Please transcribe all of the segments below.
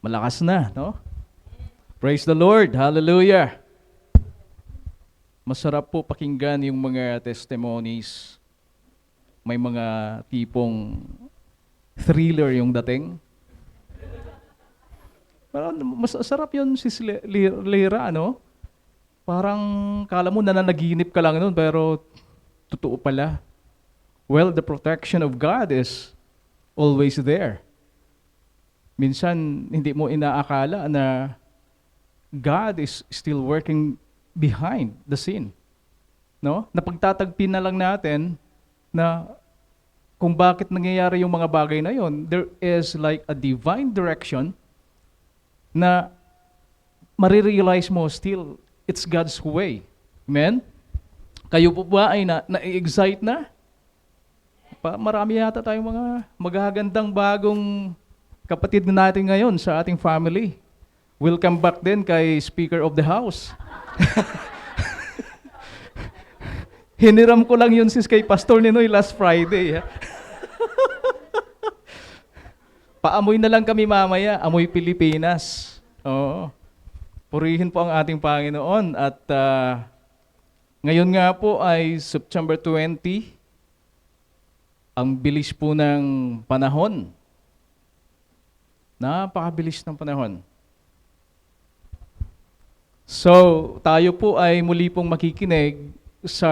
Malakas na, no? Praise the Lord. Hallelujah. Masarap po pakinggan yung mga testimonies. May mga tipong thriller yung dating. Parang masarap yun si Lira, no? Parang kala mo nananaginip ka lang nun, pero totoo pala. Well, the protection of God is always there. Minsan, hindi mo inaakala na God is still working behind the scene. No? Napagtatagpin na lang natin na kung bakit nangyayari yung mga bagay na yon, there is like a divine direction na marirealize mo still it's God's way. Amen? Kayo po ba ay na-excite na? Marami yata tayong mga magagandang bagong kapatid natin ngayon sa ating family. Welcome back din kay Speaker of the House. Hiniram ko lang yun sis kay Pastor Ninoy last Friday. Paamoy na lang kami mamaya, amoy Pilipinas. Oo. Purihin po ang ating Panginoon. At ngayon nga po ay September 20. Ang bilis po ng panahon. Napakabilis ng panahon. So, tayo po ay muli pong makikinig sa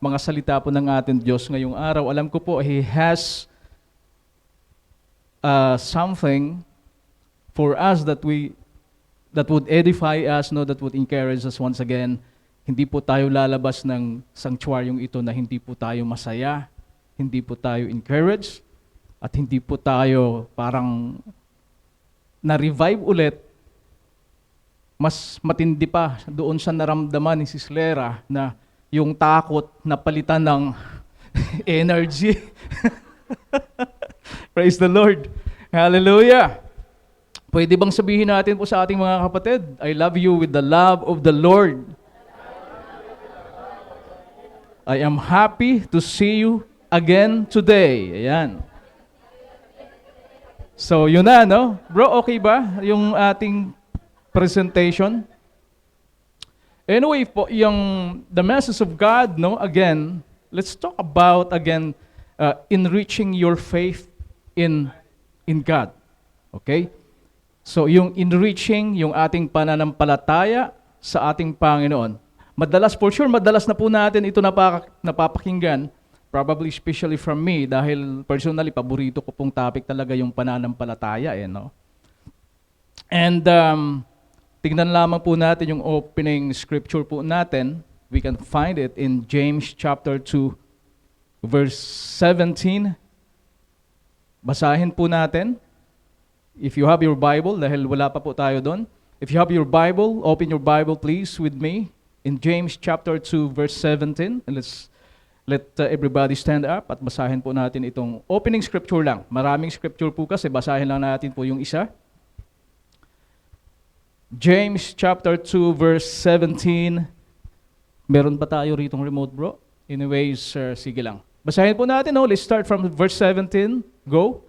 mga salita po ng ating Diyos ngayong araw. Alam ko po, He has something for us that would edify us, no, that would encourage us once again. Hindi po tayo lalabas ng sanctuaryong ito na hindi po tayo masaya, hindi po tayo encouraged, at hindi po tayo parang na-revive ulit. Mas matindi pa doon sa naramdaman ni Sis Lera na yung takot na palitan ng energy. Praise the Lord. Hallelujah. Pwede bang sabihin natin po sa ating mga kapatid, I love you with the love of the Lord. I am happy to see you again today. Ayan. So, yun na, no? Bro, okay ba yung ating presentation? Anyway, po, the message of God, no? Again, let's talk about, again, enriching your faith in God. Okay? So, yung enriching, yung ating pananampalataya sa ating Panginoon. Madalas na po natin ito napapakinggan, probably especially from me, dahil personally, paborito ko pong topic talaga yung pananampalataya, no? And, tignan lamang po natin yung opening scripture po natin. We can find it in James chapter 2, verse 17. Basahin po natin. If you have your Bible, dahil wala pa po tayo doon. If you have your Bible, open your Bible please with me in James chapter 2, verse 17. And let everybody stand up at basahin po natin itong opening scripture lang. Maraming scripture po kasi, basahin lang natin po yung isa. James chapter 2, verse 17. Meron ba tayo ritong remote, bro? Anyways, sige lang. Basahin po natin, no? Let's start from verse 17. Go.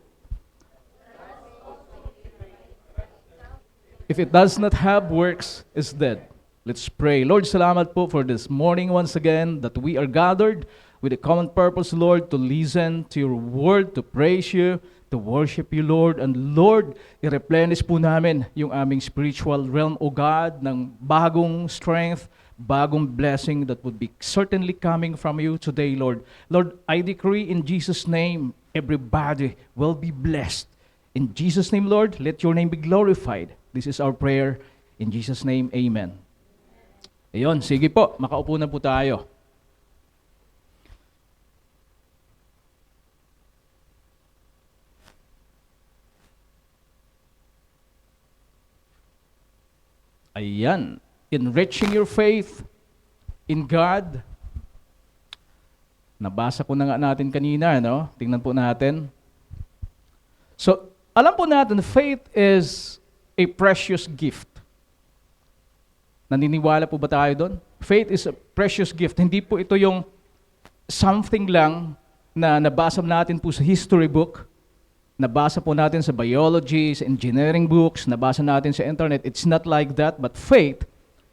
If it does not have works, it's dead. Let's pray. Lord, salamat po for this morning once again that we are gathered with a common purpose, Lord, to listen to your word, to praise you, to worship you, Lord. And Lord, i-replenish po namin yung aming spiritual realm, O God, ng bagong strength, bagong blessing that would be certainly coming from you today, Lord. Lord, I decree in Jesus' name, everybody will be blessed. In Jesus' name, Lord, let your name be glorified. This is our prayer. In Jesus' name, amen. Ayun, sige po, makaupo na po tayo. Ayan. Enriching your faith in God. Nabasa ko na nga natin kanina, no? Tingnan po natin. So, alam po natin, faith is a precious gift. Naniniwala po ba tayo doon? Faith is a precious gift. Hindi po ito yung something lang na nabasa natin po sa history book nabasa po natin sa biology, sa engineering books, nabasa natin sa internet. It's not like that, but faith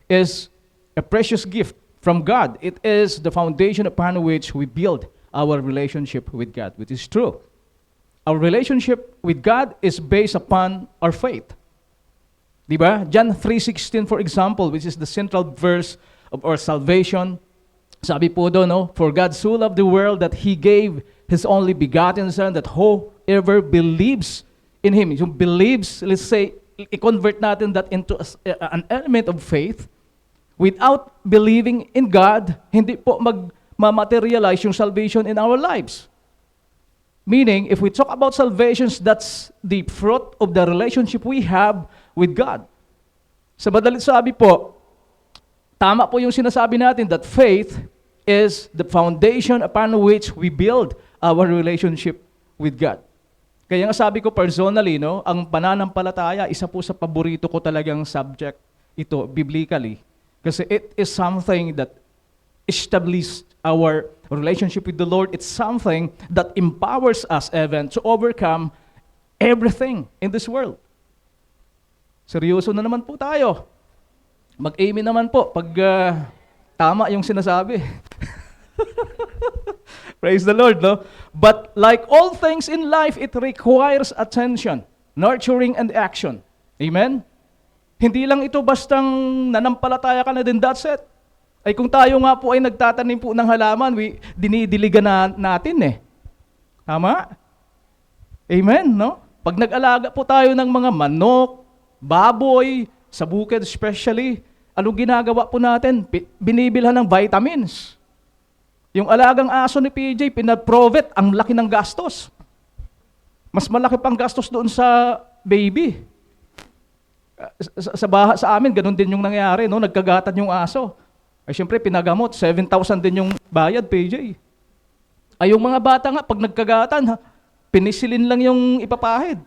is a precious gift from God. It is the foundation upon which we build our relationship with God, which is true. Our relationship with God is based upon our faith. Diba? John 3:16, for example, which is the central verse of our salvation. Sabi po doon, no? For God so loved the world that He gave His only begotten Son, that whoever believes in Him, yung believes, let's say, i-convert natin that into an element of faith. Without believing in God, hindi po ma-materialize yung salvation in our lives. Meaning, if we talk about salvations, that's the fruit of the relationship we have with God. Sa madalit sabi po, tama po yung sinasabi natin that faith is the foundation upon which we build our relationship with God. Kaya nga sabi ko personally, no, ang pananampalataya, isa po sa paborito ko talagang subject ito, biblically. Kasi it is something that established our relationship with the Lord. It's something that empowers us even to overcome everything in this world. Seryoso na naman po tayo. Mag-amen naman po pag tama yung sinasabi. Praise the Lord, no? But like all things in life, it requires attention, nurturing, and action. Amen? Hindi lang ito bastang nanampalataya ka na din, that's it. Ay kung tayo nga po ay nagtatanim po ng halaman, dinidiligan natin eh. Tama? Amen, no? Pag nag-alaga po tayo ng mga manok, baboy, sa bukid especially, anong ginagawa po natin? Binibilhan ng vitamins. Yung alagang aso ni PJ, pinaprovet, ang laki ng gastos. Mas malaki pang gastos doon sa baby. Sa amin, ganun din yung nangyari, no? Nagkagatan yung aso. Ay siyempre, pinagamot, 7,000 din yung bayad, PJ. Ay yung mga bata nga, pag nagkagatan, pinisilin lang yung ipapahid.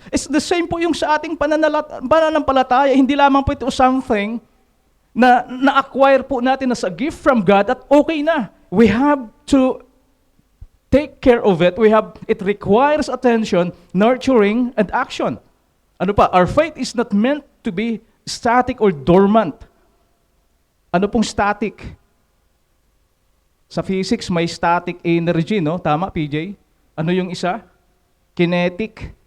It's the same po yung sa ating pananampalataya. Hindi lamang po ito something na na-acquire po natin as a gift from God at okay na. We have to take care of it. It requires attention, nurturing, and action. Ano pa? Our faith is not meant to be static or dormant. Ano pong static? Sa physics, may static energy, no? Tama, PJ? Ano yung isa? Kinetic.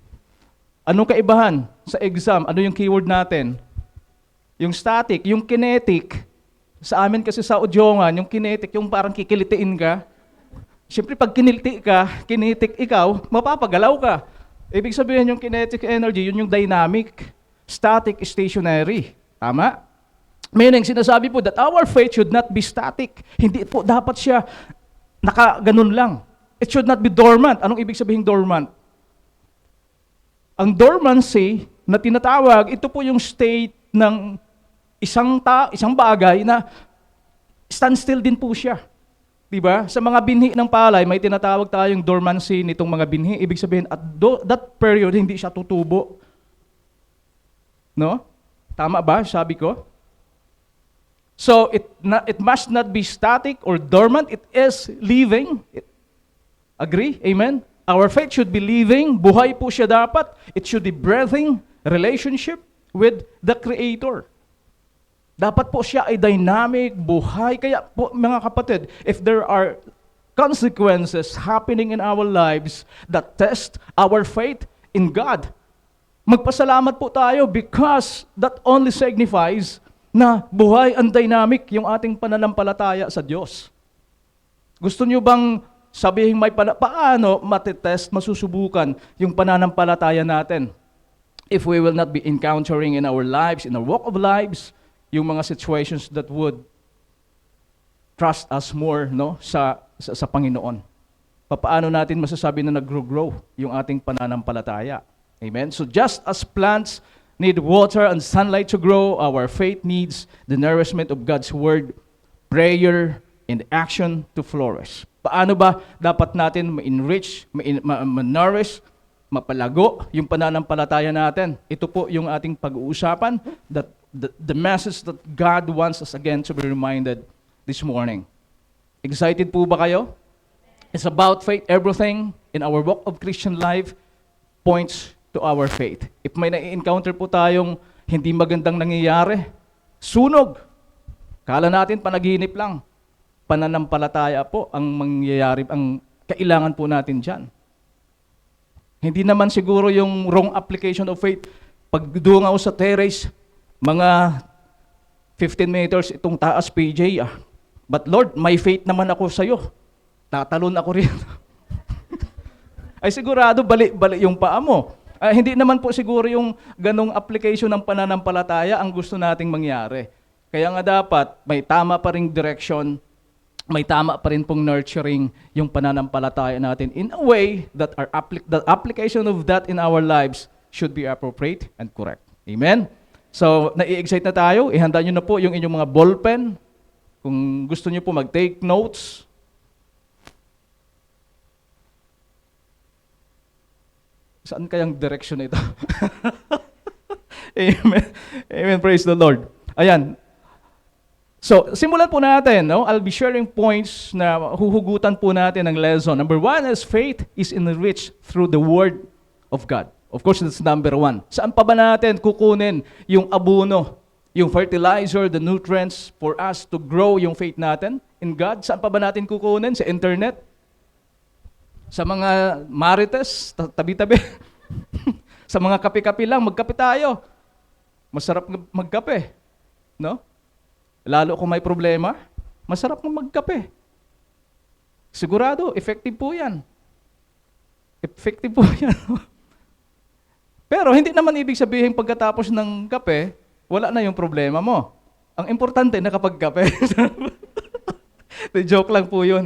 Anong kaibahan sa exam? Ano yung keyword natin? Yung static, yung kinetic. Sa amin kasi sa Udjongan, yung kinetic, yung parang kikilitiin ka. Siyempre, pag kinetic ikaw, mapapagalaw ka. Ibig sabihin yung kinetic energy, yun yung dynamic, static, stationary. Tama? Meaning, sinasabi po that our faith should not be static. Hindi po dapat siya nakaganon lang. It should not be dormant. Anong ibig sabihin dormant? Ang dormancy na tinatawag, ito po yung state ng isang bagay na standstill din po siya. Diba? Sa mga binhi ng palay, may tinatawag tayong dormancy nitong mga binhi. Ibig sabihin, at that period, hindi siya tutubo. No? Tama ba, sabi ko? So, it must not be static or dormant. It is living. Agree? Amen? Our faith should be living. Buhay po siya dapat. It should be breathing relationship with the Creator. Dapat po siya ay dynamic, buhay. Kaya po, mga kapatid, if there are consequences happening in our lives that test our faith in God, magpasalamat po tayo because that only signifies na buhay and dynamic yung ating pananampalataya sa Diyos. Gusto niyo bang sabihin paano matitest, masusubukan yung pananampalataya natin? If we will not be encountering in our lives, in our walk of lives, yung mga situations that would trust us more, no, sa Panginoon. Paano natin masasabi na nag-grow yung ating pananampalataya? Amen? So just as plants need water and sunlight to grow, our faith needs the nourishment of God's Word, prayer, and action to flourish. Paano ba dapat natin ma-enrich, ma-nourish, mapalago yung pananampalataya natin? Ito po yung ating pag-uusapan, that the message that God wants us again to be reminded this morning. Excited po ba kayo? It's about faith. Everything in our walk of Christian life points to our faith. If may na-encounter po tayong hindi magandang nangyayari, sunog. Kala natin panaginip lang. Pananampalataya po ang mangyayari, ang kailangan po natin dyan. Hindi naman siguro yung wrong application of faith. Pag dungaw sa terrace, mga 15 meters itong taas, PJ. But Lord, may faith naman ako sa'yo. Tatalon ako rin. Ay sigurado, bali yung paa mo. Hindi naman po siguro yung ganong application ng pananampalataya ang gusto nating mangyari. Kaya nga dapat may tama pa ring direction, may tama pa rin pong nurturing yung pananampalataya natin in a way that the application of that in our lives should be appropriate and correct. Amen? So, nai-excite na tayo. Ihanda nyo na po yung inyong mga ballpen. Kung gusto nyo po mag-take notes. Saan kayang direction ito? Amen. Amen. Praise the Lord. Ayan. So, simulan po natin, no? I'll be sharing points na huhugutan po natin ng lesson. Number 1 is faith is enriched through the Word of God. Of course, that's number 1. Saan pa ba natin kukunin yung abono, yung fertilizer, the nutrients for us to grow yung faith natin in God? Saan pa ba natin kukunin? Sa internet? Sa mga marites, tabi-tabi? Sa mga kape-kape lang, magkape tayo. Masarap magkape, no? Lalo kung may problema, masarap na magkape. Sigurado, effective po yan. Effective po yan. Pero hindi naman ibig sabihin pagkatapos ng kape, wala na yung problema mo. Ang importante, nakapagkape. Joke lang po yun.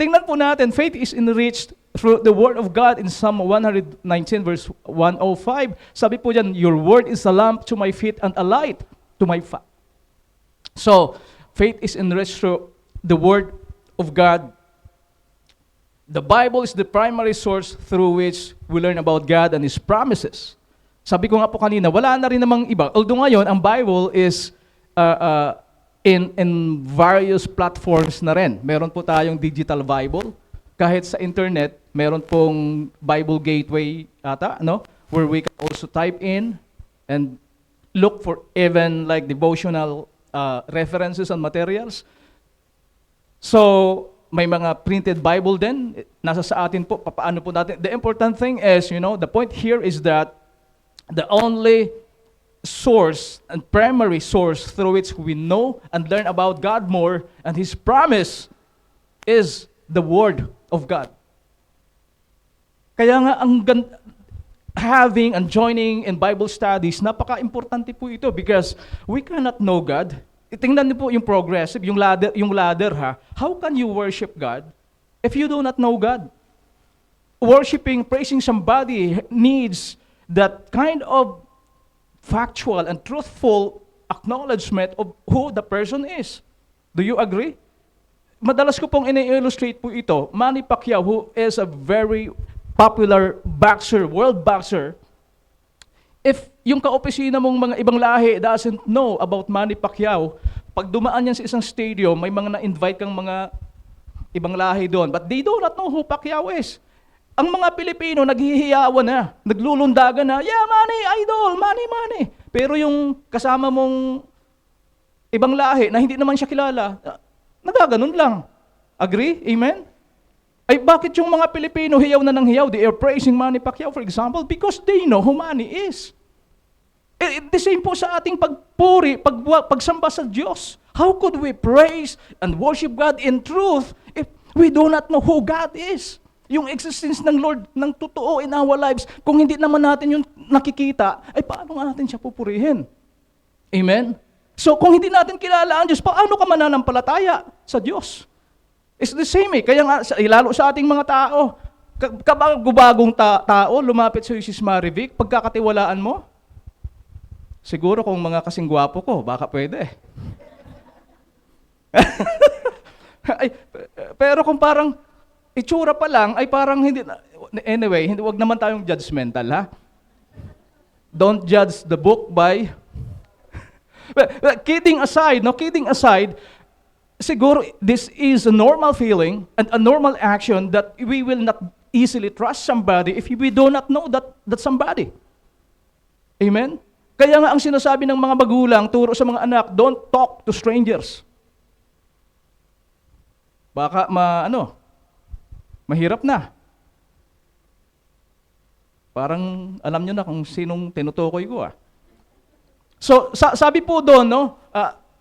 Tingnan po natin, faith is enriched through the Word of God in Psalm 119 verse 105. Sabi po dyan, your word is a lamp to my feet and a light to my path. So, faith is enriched through the Word of God. The Bible is the primary source through which we learn about God and His promises. Sabi ko nga po kanina, wala na rin namang iba. Although ngayon, ang Bible is in various platforms na rin. Meron po tayong digital Bible. Kahit sa internet, meron pong Bible Gateway ata, no? Where we can also type in and look for even like devotional references and materials. So, may mga printed Bible din. Nasa sa atin po, paano po natin. The important thing is, the point here is that the only source and primary source through which we know and learn about God more and His promise is the Word of God. Kaya nga, having and joining in Bible studies, napaka-importante po ito because we cannot know God. Tingnan niyo po yung progressive, yung ladder ha. How can you worship God if you do not know God? Worshiping, praising somebody needs that kind of factual and truthful acknowledgement of who the person is. Do you agree? Madalas ko pong ini-illustrate po ito. Manny Pacquiao, who is a very popular boxer, world boxer, if yung kaopisina mong mga ibang lahi doesn't know about Manny Pacquiao, pag dumaan yan sa isang stadium, may mga na-invite kang mga ibang lahi doon, but they do not know who Pacquiao is. Ang mga Pilipino, naghihiyawan na, naglulundagan na, yeah, Manny, idol, Manny. Pero yung kasama mong ibang lahi na hindi naman siya kilala, nagaganon lang. Agree? Amen? Ay bakit yung mga Pilipino hiyaw na ng hiyaw? They are praising Manny Pacquiao, for example, because they know who Manny is. The same po sa ating pagpuri, pagsamba sa Diyos. How could we praise and worship God in truth if we do not know who God is? Yung existence ng Lord ng totoo in our lives, kung hindi naman natin yung nakikita, ay paano nga natin siya pupurihin? Amen? So kung hindi natin kilala ang Diyos, paano ka mananampalataya sa Diyos? It's the same eh. Kaya nga, lalo sa ating mga tao, kabagong tao, lumapit sa Sis Marivic, pagkakatiwalaan mo, siguro kung mga kasing gwapo ko, baka pwede. Ay, pero kung parang itsura pa lang, ay parang hindi, anyway, wag naman tayong judgmental, ha? Don't judge the book by... Kidding aside, siguro this is a normal feeling and a normal action that we will not easily trust somebody if we do not know that somebody. Amen? Kaya nga ang sinasabi ng mga magulang, turo sa mga anak, don't talk to strangers. Baka mahirap na. Parang alam nyo na kung sinong tinutukoy ko So, sabi po doon,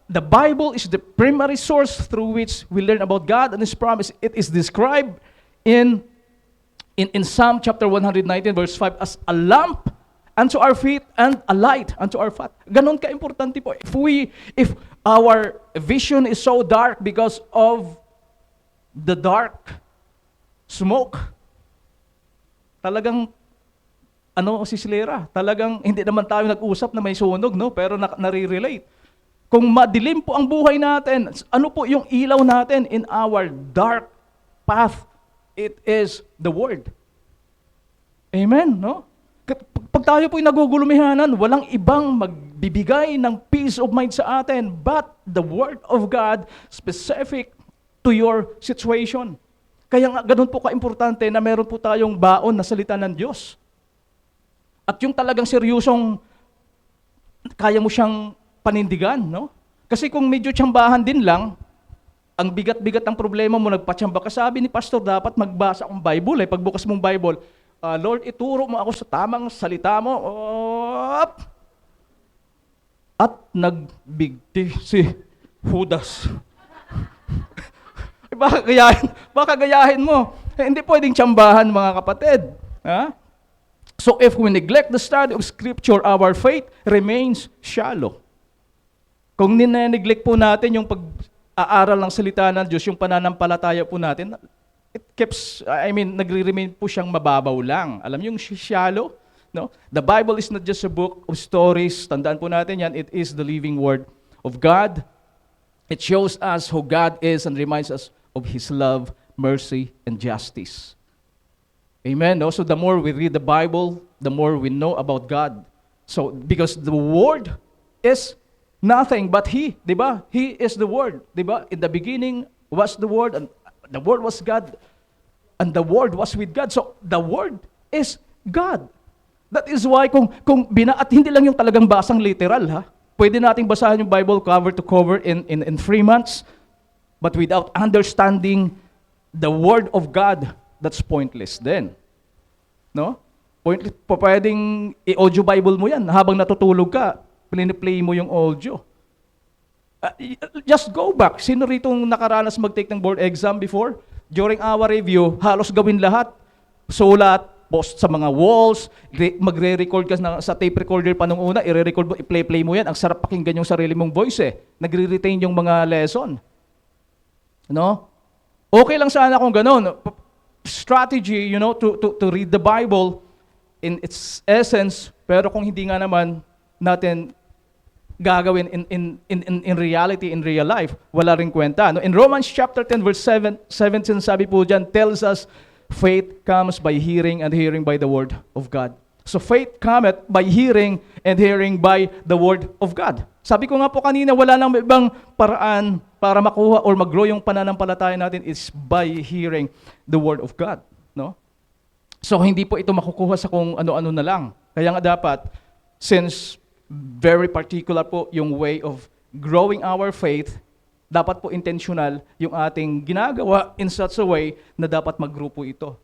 the Bible is the primary source through which we learn about God and His promise. It is described in Psalm chapter 119 verse 5 as a lamp unto our feet and a light unto our path. Ganon ka-importante po. If our vision is so dark because of the dark smoke, talagang sisilera. Talagang hindi naman tayo nag-usap na may sunog, no? Pero nare-relate. Kung madilim po ang buhay natin, ano po yung ilaw natin in our dark path? It is the Word. Amen, no? Pag tayo po'y nagugulumihanan, walang ibang magbibigay ng peace of mind sa atin but the Word of God specific to your situation. Kaya nga, ganun po ka-importante na meron po tayong baon na salita ng Diyos. At yung talagang seryosong kaya mo siyang panindigan, no? Kasi kung medyo tsambahan din lang, ang bigat-bigat ng problema mo, nagpatsamba ka, sabi ni pastor, dapat magbasa akong Bible. Pagbukas mong Bible, Lord, ituro mo ako sa tamang salita mo. At nagbigti si Judas. Baka gayahin mo. Hindi pwedeng tsambahan, mga kapatid. Ha? So if we neglect the study of Scripture, our faith remains shallow. Kung nineglect po natin yung pag-aaral ng salita ng Diyos, yung pananampalataya po natin, nagre-remain po siyang mababaw lang. Alam yung shallow? No? The Bible is not just a book of stories. Tandaan po natin yan, it is the living Word of God. It shows us who God is and reminds us of His love, mercy, and justice. Amen. No? So the more we read the Bible, the more we know about God. So because the Word is nothing but He, di ba? He is the Word, di ba? In the beginning was the Word, and the Word was God, and the Word was with God. So the Word is God. That is why at hindi lang yung talagang basang literal, ha? Pwede nating basahin yung Bible cover to cover in 3 months, but without understanding the Word of God, that's pointless then. No? Pwedeng i-audio Bible mo yan. Habang natutulog ka, play mo yung audio. Just go back. Sino ritong nakaranas mag-take ng board exam before? During our review, halos gawin lahat. Sulat, post sa mga walls, magre-record ka sa tape recorder pa nung una, i-record mo, i-play mo yan. Ang sarap pakinggan yung sarili mong voice Nagre-retain yung mga lesson. No? Okay lang sana kung gano'n. Strategy, to read the Bible in its essence, pero kung hindi nga naman natin gagawin in reality, in real life, wala ring kwenta. No? In Romans chapter 10 verse 17, sabi po dyan, tells us, faith comes by hearing and hearing by the word of God. So faith cometh by hearing and hearing by the word of God. Sabi ko nga po kanina, wala nang ibang paraan para makuha or mag-grow yung pananampalataya natin is by hearing the word of God. No? So hindi po ito makukuha sa kung ano-ano na lang. Kaya nga dapat, since very particular po yung way of growing our faith, dapat po intentional yung ating ginagawa in such a way na dapat mag-grow po ito.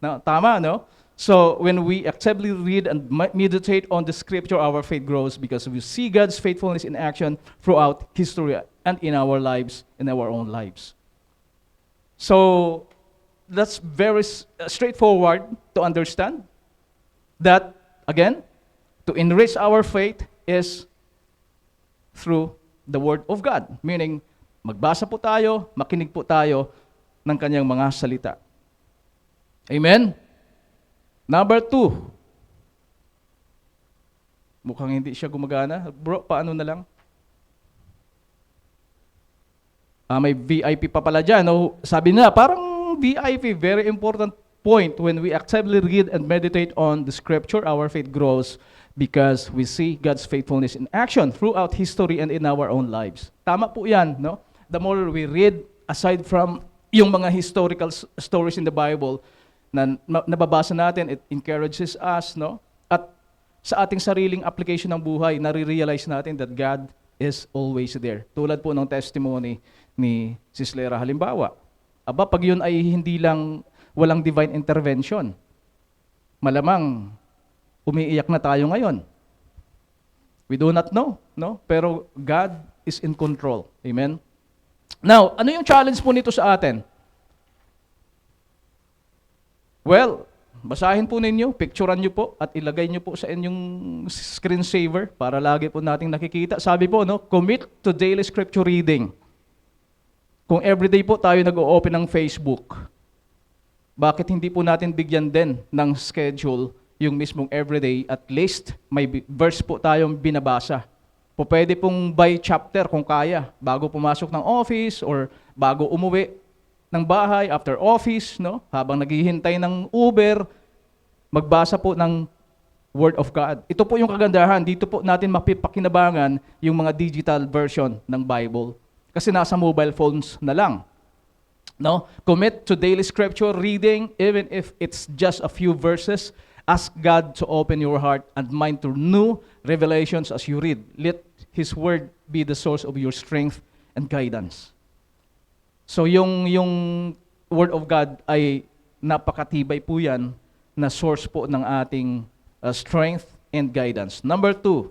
No? Tama, no? So when we actively read and meditate on the Scripture, our faith grows because we see God's faithfulness in action throughout history and in our lives, in our own lives. So that's very straightforward to understand that, again, to enrich our faith is through the Word of God. Meaning, magbasa po tayo, makinig po tayo ng kanyang mga salita. Amen? Number 2. Mukhang hindi siya gumagana. Bro, paano na lang? May VIP pa pala dyan. No? Sabi na, parang VIP, very important point. When we actively read and meditate on the Scripture, our faith grows because we see God's faithfulness in action throughout history and in our own lives. Tama po yan, no? the more we read, aside from yung mga historical stories in the Bible na nababasa natin, it encourages us, no? At sa ating sariling application ng buhay, nare-realize natin that God is always there. Tulad po ng testimony ni Sis Lera halimbawa. Aba, pag yun ay hindi lang walang divine intervention, malamang umiiyak na tayo ngayon. We do not know, no? Pero God is in control. Amen? Now, ano yung challenge po nito sa atin? Well, basahin po ninyo, picturean nyo po, at ilagay nyo po sa inyong screensaver para lagi po nating nakikita. Sabi po, no, commit to daily scripture reading. Kung everyday po tayo nag-o-open ng Facebook, bakit hindi po natin bigyan din ng schedule yung mismong everyday, at least may verse po tayong binabasa. Po pwede pong by chapter kung kaya, bago pumasok ng office or bago umuwi ng bahay, after office, no? Habang naghihintay ng Uber, magbasa po ng Word of God. Ito po yung kagandahan, dito po natin mapipakinabangan yung mga digital version ng Bible. Kasi nasa mobile phones na lang. No? Commit to daily scripture reading, even if it's just a few verses. Ask God to open your heart and mind to new revelations as you read. Let His Word be the source of your strength and guidance. So yung Word of God ay napakatibay po yan na source po ng ating strength and guidance. Number 2,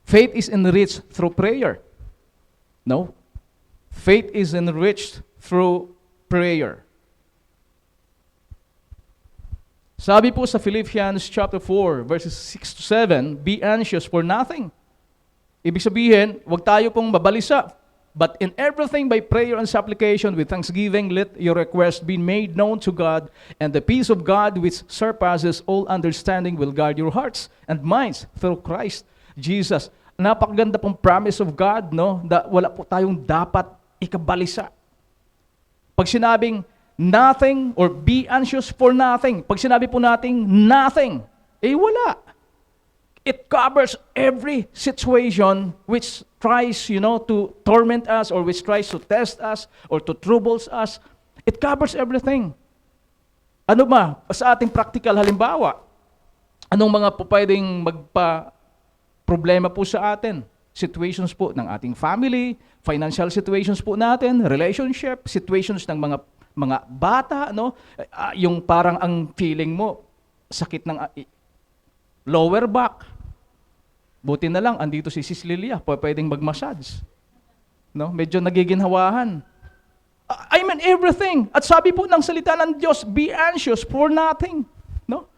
faith is enriched through prayer. No? Faith is enriched through prayer. Sabi po sa Philippians chapter 4, verses 6 to 7, be anxious for nothing. Ibig sabihin, wag tayo pong mabalisa. But in everything by prayer and supplication with thanksgiving, let your request be made known to God, and the peace of God which surpasses all understanding will guard your hearts and minds through Christ Jesus. Napakaganda pong promise of God, no? Wala po tayong dapat ikabalisa. Pag sinabing nothing or be anxious for nothing, pag sinabi po nating nothing, wala. It covers every situation which tries, to torment us or which tries to test us or to troubles us. It covers everything. Ano ba? Sa ating practical halimbawa, anong mga po pwedeng magpa-problema po sa atin? Situations po ng ating family, financial situations po natin, relationship, situations ng mga bata, no? Yung parang ang feeling mo, sakit ng lower back. Buti na lang, andito si Sis Lilia, pwedeng mag-massage. No? Medyo nagiginhawahan. I mean everything. At sabi po ng salita ng Diyos, be anxious for nothing. No?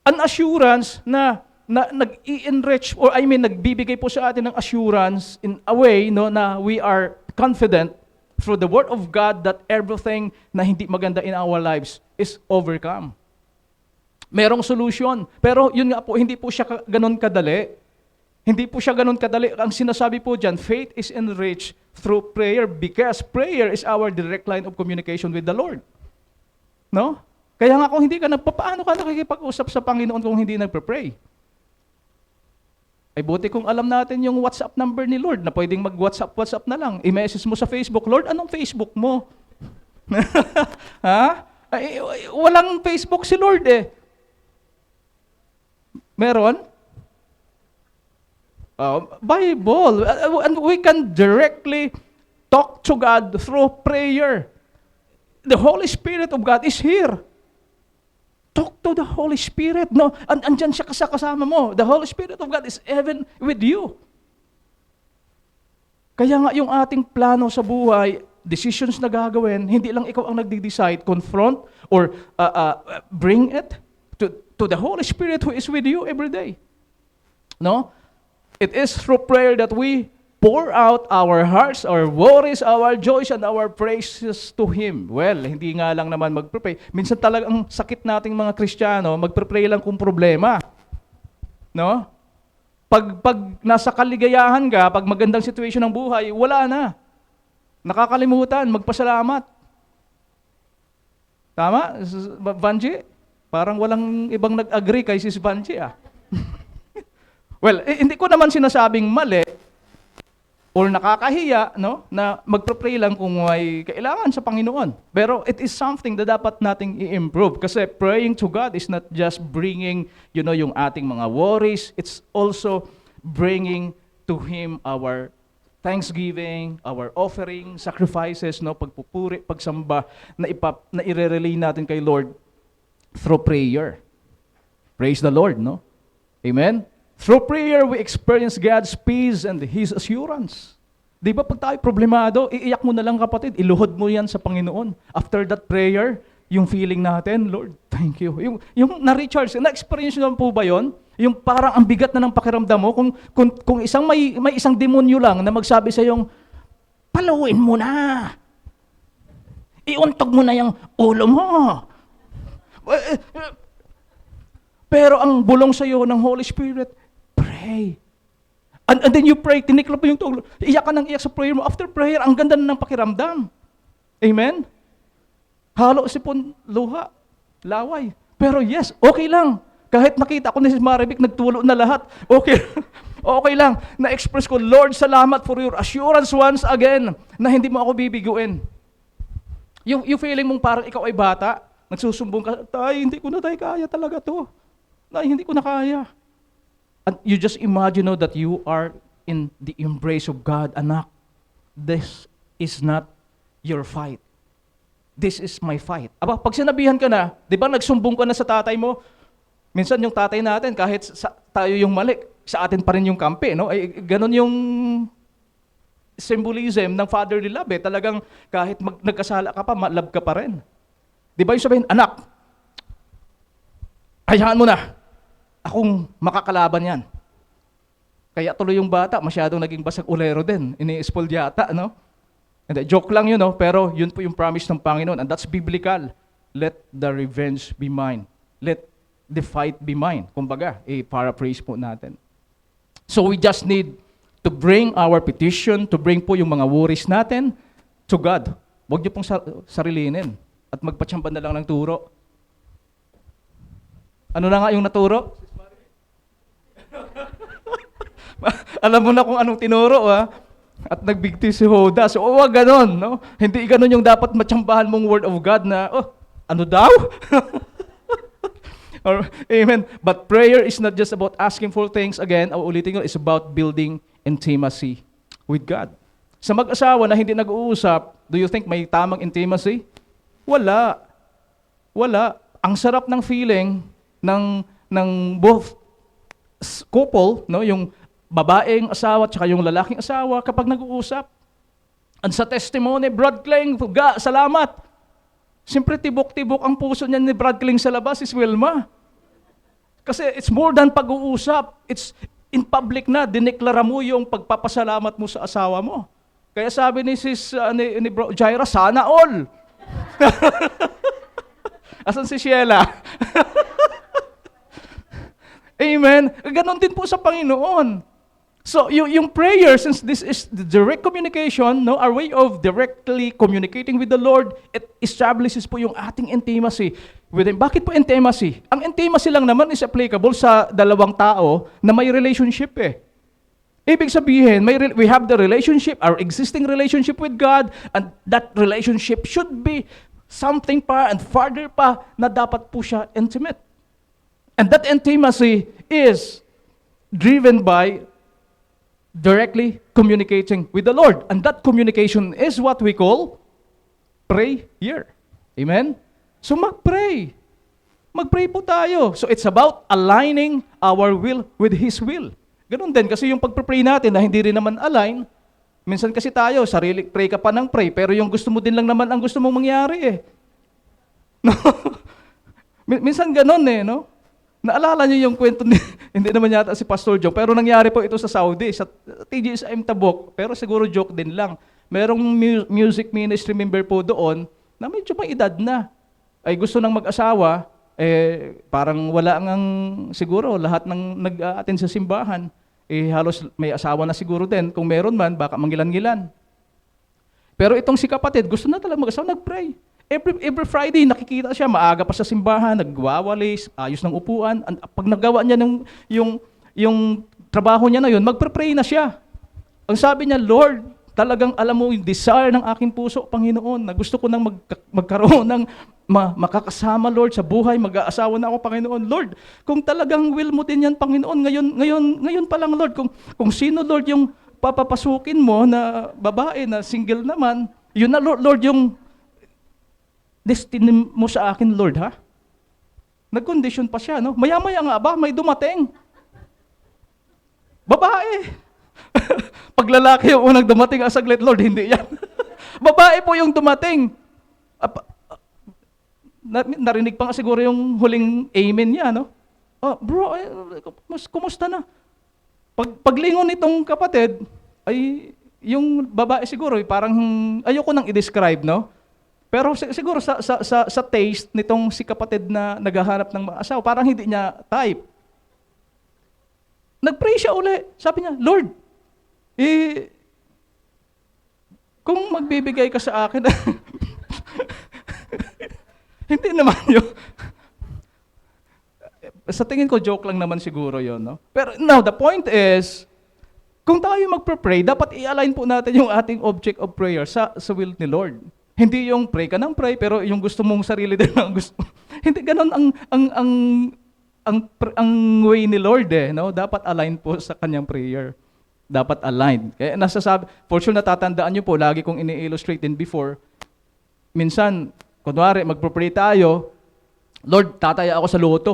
An assurance na nag-i-enrich, or nagbibigay po sa atin ng assurance in a way, no, na we are confident through the Word of God that everything na hindi maganda in our lives is overcome. Merong solution. Pero yun nga po, hindi po siya ganun kadali. Hindi po siya ganun kadali. Ang sinasabi po dyan, faith is enriched through prayer because prayer is our direct line of communication with the Lord. No? Kaya nga kung hindi ka paano ka nakikipag-usap sa Panginoon kung hindi nagpe-pray? Ay buti kung alam natin yung WhatsApp number ni Lord na pwedeng mag-WhatsApp na lang. I-message mo sa Facebook, Lord, anong Facebook mo? Ha? Walang Facebook si Lord eh. Meron? Bible. And we can directly talk to God through prayer. The Holy Spirit of God is here. Talk to the Holy Spirit. No, andyan siya kasama mo. The Holy Spirit of God is even with you. Kaya nga yung ating plano sa buhay, decisions na gagawin, hindi lang ikaw ang nagde-decide, confront or bring it to the Holy Spirit who is with you every day. No? It is through prayer that we pour out our hearts, our worries, our joys, and our praises to Him. Well, hindi nga lang naman mag-pray. Minsan talagang sakit nating mga Kristiyano, mag-pray lang kung problema. No? Pag nasa kaligayahan ka, pag magandang situation ng buhay, wala na. Nakakalimutan, magpasalamat. Tama? Vanji? Parang walang ibang nag-agree kay Sis Vanji ah. Well, hindi ko naman sinasabing mali or nakakahiya, no, na magpre-pray lang kung may kailangan sa Panginoon. Pero it is something na dapat nating i-improve kasi praying to God is not just bringing, yung ating mga worries, it's also bringing to Him our thanksgiving, our offering, sacrifices, no, pagpupuri, pagsamba na i-relay natin kay Lord through prayer. Praise the Lord, no? Amen? Through prayer, we experience God's peace and His assurance. Di ba pag tayo problemado, iiyak mo na lang kapatid, iluhod mo yan sa Panginoon. After that prayer, yung feeling natin, Lord, thank you. Yung na-recharge, na-experience nyo po ba yun? Yung parang ang bigat na ng pakiramdam mo, kung isang may isang demonyo lang na magsabi sa yung, paluin mo na. Iuntog mo na yung ulo mo. Pero ang bulong sa iyo ng Holy Spirit, pray. And then you pray, tiniklop mo yung tulo. Iyak ka ng iyak sa prayer mo. After prayer, ang ganda na ng pakiramdam. Amen? Halo sipon, luha, laway. Pero yes, okay lang. Kahit nakita ko na si Maribik, nagtulo na lahat. Okay, okay lang. Na-express ko, Lord, salamat for your assurance once again na hindi mo ako bibiguin. Yung feeling mong parang ikaw ay bata, nagsusumbong ka, tay, hindi ko na tayo kaya talaga to. Tay, hindi ko na kaya. And you just imagine that you are in the embrace of God, anak. This is not your fight. This is my fight. Aba, pag sinabihan ka na, di ba nagsumbong ka na sa tatay mo, minsan yung tatay natin, kahit tayo yung mali, sa atin pa rin yung kampi, no? Ay, ganun yung symbolism ng fatherly love, eh. Talagang kahit nagkasala ka pa, love ka pa rin. Di ba yung sabihin, anak, hayaan mo na. Akong makakalaban yan. Kaya tuloy yung bata, masyadong naging basag ulero din. Ini-spoil yata, no? And joke lang yun, no? Pero yun po yung promise ng Panginoon. And that's biblical. Let the revenge be mine. Let the fight be mine. Kumbaga, paraphrase po natin. So we just need to bring our petition, to bring po yung mga worries natin to God. Huwag niyo pong sarilinin. At magpatsyamba na lang ng turo. Ano na nga yung naturo? Alam mo na kung anong tinuro, ha? At nagbigti si Hoda. So, wag ganon, no? Hindi ganon yung dapat matsambahan mong word of God na, ano daw? Amen. But prayer is not just about asking for things. Again, ulitin ko, it's about building intimacy with God. Sa mag-asawa na hindi nag-uusap, do you think may tamang intimacy? Wala. Wala. Ang sarap ng feeling ng both couple, no, yung babaeng asawa at yung lalaking asawa kapag nag-uusap. And sa testimony, Brad Kling, salamat. Siyempre tibok-tibok ang puso niya ni Brad Kling sa labas, is Wilma. Kasi it's more than pag-uusap. It's in public na, dineklara mo yung pagpapasalamat mo sa asawa mo. Kaya sabi ni ni Bro Jaira, sana all. Asan si Sheila? Amen. Ganon din po sa Panginoon. So, yung prayer, since this is the direct communication, no, our way of directly communicating with the Lord, it establishes po yung ating intimacy with Him. Bakit po intimacy? Ang intimacy lang naman is applicable sa dalawang tao na may relationship, eh. Ibig sabihin, we have the relationship, our existing relationship with God, and that relationship should be something pa and farther pa na dapat po siya intimate. And that intimacy is driven by directly communicating with the Lord. And that communication is what we call prayer. Amen? So mag-pray. Mag-pray po tayo. So it's about aligning our will with His will. Ganun din, kasi yung pag-pray natin na hindi rin naman align, minsan kasi tayo, pray ka pa ng pray, pero yung gusto mo din lang naman ang gusto mong mangyari, eh. No? Minsan ganun, eh, no? Naalala niyo yung kwento ni, hindi naman yata si Pastor Joe, pero nangyari po ito sa Saudi, sa TGSM Tabuk, pero siguro joke din lang. Merong music ministry member po doon na medyo may edad na. Ay gusto nang mag-asawa, parang wala ngang siguro lahat ng nag-a-attend sa simbahan, halos may asawa na siguro din. Kung meron man, baka manggilan-gilan. Pero itong si kapatid, gusto na talaga mag-asawa, nag-pray. Every Friday, nakikita siya, maaga pa sa simbahan, nagwawalis, ayos ng upuan. Pag nagawa niya yung trabaho niya na yun, magpre-pray na siya. Ang sabi niya, Lord, talagang alam mo yung desire ng aking puso, Panginoon, na gusto ko nang magkaroon ng makakasama, Lord, sa buhay, mag-aasawa na ako, Panginoon. Lord, kung talagang will mo din yan, Panginoon, ngayon pa lang, Lord, kung sino, Lord, yung papapasukin mo na babae na single naman, yun na, Lord, yung destiny mo sa akin, Lord, ha? Nag-condition pa siya, no? Maya-maya nga ba, may dumating. Babae. Pag lalaki yung unang dumating, saglit, Lord, hindi yan. Babae po yung dumating. Narinig pa nga siguro yung huling amen niya, no? Oh, bro, kumusta na? Paglingon nitong kapatid, ay yung babae siguro, parang ayoko nang i-describe, no? Pero siguro sa taste nitong si kapatid na naghahanap ng asawa, parang hindi niya type. Nag-pray siya uli. Sabi niya, Lord, kung magbibigay ka sa akin, hindi naman yun. Sa tingin ko, joke lang naman siguro yun, no? Pero now, the point is, kung tayo magpray, dapat i-align po natin yung ating object of prayer sa will ni Lord. Hindi yung pray ka ng pray, pero yung gusto mong sarili din ang gusto. Hindi ganon ang way ni Lord, no? Dapat align po sa kanyang prayer. Dapat align. Kaya nasasabi, for sure natatandaan niyo po, lagi kong ini-illustrate din before, minsan, kunwari, magpropray tayo, Lord, tataya ako sa loto.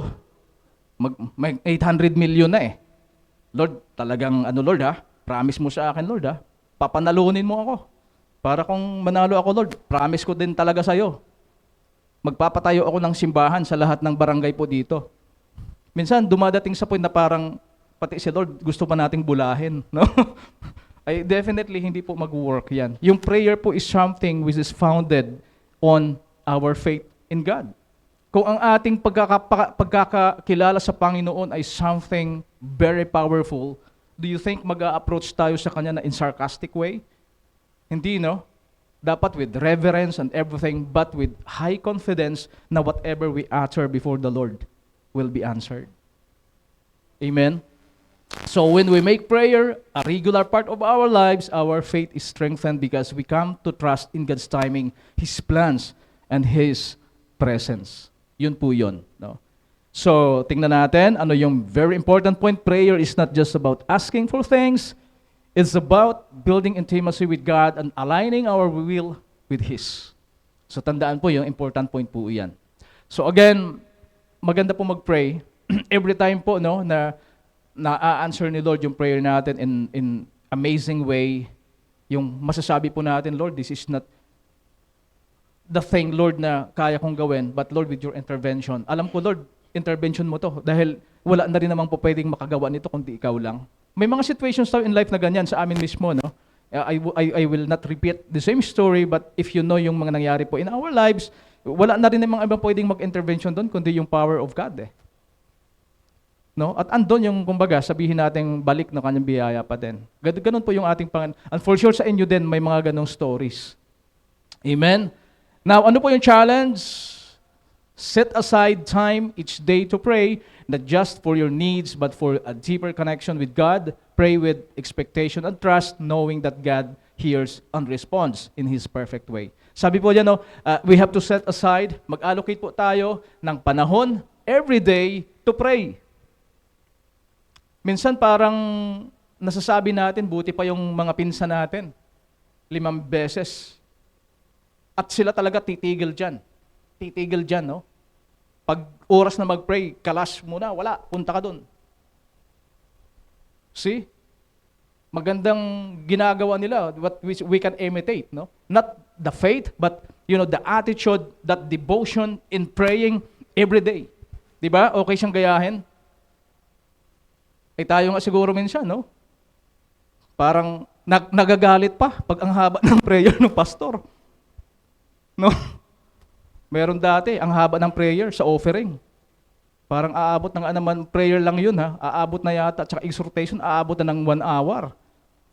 May 800 million na eh. Lord, talagang Lord ha, promise mo sa akin, Lord ha, papanalunin mo ako. Para kung manalo ako, Lord, promise ko din talaga sa'yo. Magpapatayo ako ng simbahan sa lahat ng barangay po dito. Minsan, dumadating sa point na parang, pati si Lord, gusto pa nating bulahin. No? Ay, definitely, hindi po mag-work yan. Yung prayer po is something which is founded on our faith in God. Kung ang ating pagkakakilala sa Panginoon ay something very powerful, do you think mag-a-approach tayo sa Kanya na in sarcastic way? Hindi, no? Dapat with reverence and everything, but with high confidence na whatever we utter before the Lord will be answered. Amen? So when we make prayer a regular part of our lives, our faith is strengthened because we come to trust in God's timing, His plans, and His presence. Yun po yun. No? So, tingnan natin, ano yung very important point. Prayer is not just about asking for things. It's about building intimacy with God and aligning our will with His. So, tandaan po yung important point po yan. So, again, maganda po mag-pray. Every time po, no, na na-answer ni Lord yung prayer natin in amazing way. Yung masasabi po natin, Lord, this is not the thing, Lord, na kaya kong gawin, but Lord, with your intervention. Alam ko, Lord, intervention mo to dahil wala na rin naman po pwedeng makagawa nito kundi ikaw lang. May mga situations tayo in life na ganyan sa amin mismo, no? I will not repeat the same story, but if you know yung mga nangyari po in our lives, wala na rin namang ibang pwedeng mag-intervention doon kundi yung power of God, eh. No? At andon yung, kumbaga, sabihin natin balik ng kanyang biyaya pa din. Ganun po yung ating Panginoon. And for sure sa inyo din, may mga ganong stories. Amen? Now, ano po yung challenge? Set aside time each day to pray, not just for your needs, but for a deeper connection with God. Pray with expectation and trust, knowing that God hears and responds in His perfect way. Sabi po dyan, we have to set aside, mag-allocate po tayo ng panahon every day to pray. Minsan parang nasasabi natin, buti pa yung mga pinsan natin, 5 beses. At sila talaga titigil dyan. Titigil dyan, no? Pag oras na mag-pray, kalas muna, wala, punta ka dun. See? Magandang ginagawa nila, what we can imitate, no? Not the faith, but, the attitude, that devotion in praying every day. Diba? Okay siyang gayahin. Tayo nga siguro minsan, no? Parang nagagalit pa pag ang haba ng prayer ng pastor. No? Meron dati, ang haba ng prayer sa offering. Parang aabot ng naman, prayer lang yun ha. Aabot na yata, tsaka exhortation, aabot na ng 1 hour.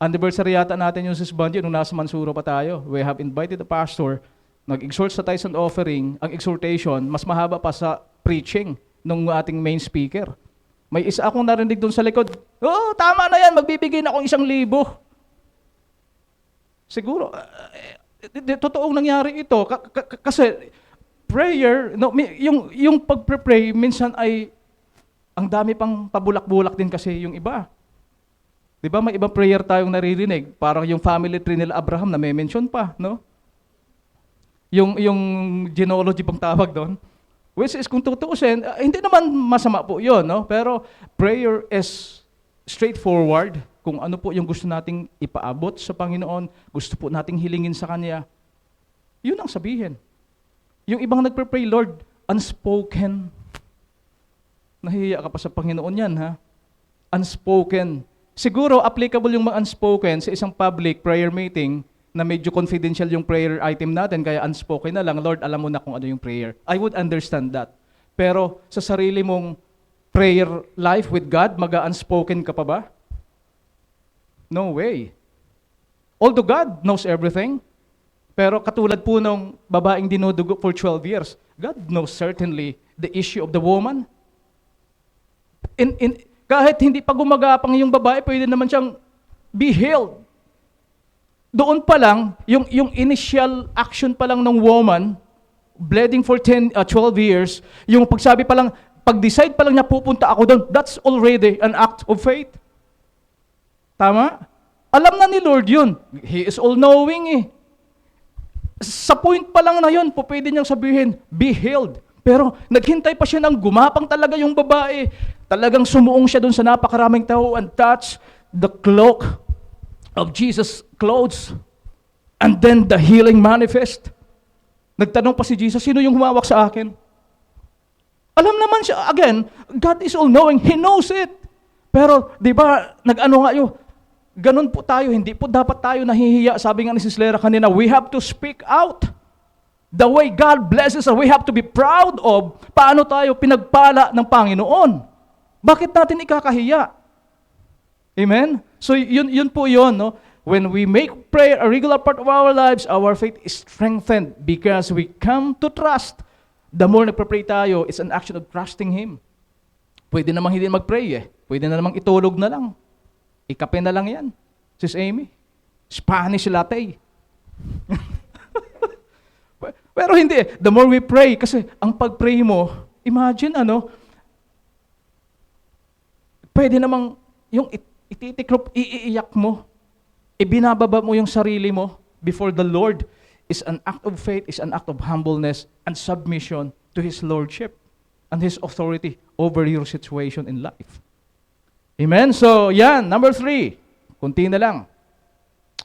Anniversary yata natin yung Sis Banji, nung nasa Mansuro pa tayo. We have invited the pastor, nag-exhort sa tithes and offering, ang exhortation, mas mahaba pa sa preaching ng ating main speaker. May isa akong narinig doon sa likod, tama na yan, magbibigay na akong 1,000. Siguro, totoong nangyari ito. Kasi, prayer, no, yung pagpre-pray, minsan ay, ang dami pang pabulak-bulak din kasi yung iba. Di ba, may ibang prayer tayong naririnig. Parang yung family tree nila Abraham na may mention pa, no? Yung genealogy pang tawag doon. Which is, kung tutuusin, hindi naman masama po yun, no? Pero prayer is straightforward. Kung ano po yung gusto nating ipaabot sa Panginoon, gusto po nating hilingin sa Kanya, yun ang sabihin. Yung ibang nagpre-pray, Lord, unspoken. Nahihiya ka pa sa Panginoon yan, ha? Unspoken. Siguro, applicable yung mga unspoken sa isang public prayer meeting na medyo confidential yung prayer item natin, kaya unspoken na lang, Lord, alam mo na kung ano yung prayer. I would understand that. Pero sa sarili mong prayer life with God, mag-unspoken ka pa ba? No way. Although God knows everything, pero katulad po nung babaeng dinudugo for 12 years, God knows certainly the issue of the woman. Kahit hindi pa gumagapang yung babae, pwede naman siyang be healed. Doon pa lang, yung initial action pa lang ng woman, bleeding for 12 years, yung pagsabi pa lang, pag-decide pa lang niya pupunta ako doon, that's already an act of faith. Tama? Alam na ni Lord yun. He is all-knowing eh. Sa point pa lang na yun, pwede niyang sabihin, be healed. Pero naghintay pa siya ng gumapang talaga yung babae. Talagang sumuong siya doon sa napakaraming tao and touch the cloak of Jesus' clothes. And then the healing manifest. Nagtanong pa si Jesus, sino yung humawak sa akin? Alam naman siya, again, God is all-knowing. He knows it. Pero, di ba, nag-ano nga yun, ganun po tayo, hindi po dapat tayo nahihiya. Sabi nga ni Sis Lera kanina, we have to speak out. The way God blesses us, we have to be proud of paano tayo pinagpala ng Panginoon. Bakit natin ikakahiya? Amen? So yun po yun, no? When we make prayer a regular part of our lives, our faith is strengthened because we come to trust. The more nagpapray tayo, it's an action of trusting Him. Pwede namang hindi mag-pray eh. Pwede na namang itulog na lang. Ikape na lang yan. Sis Amy. Spanish latte. Pero hindi. The more we pray, kasi ang pag-pray mo, imagine pwede namang yung ititikrop, iiyak mo, ibinababa mo yung sarili mo before the Lord is an act of faith, is an act of humbleness and submission to His Lordship and His authority over your situation in life. Amen? So, yan. Number 3. Kunti na lang.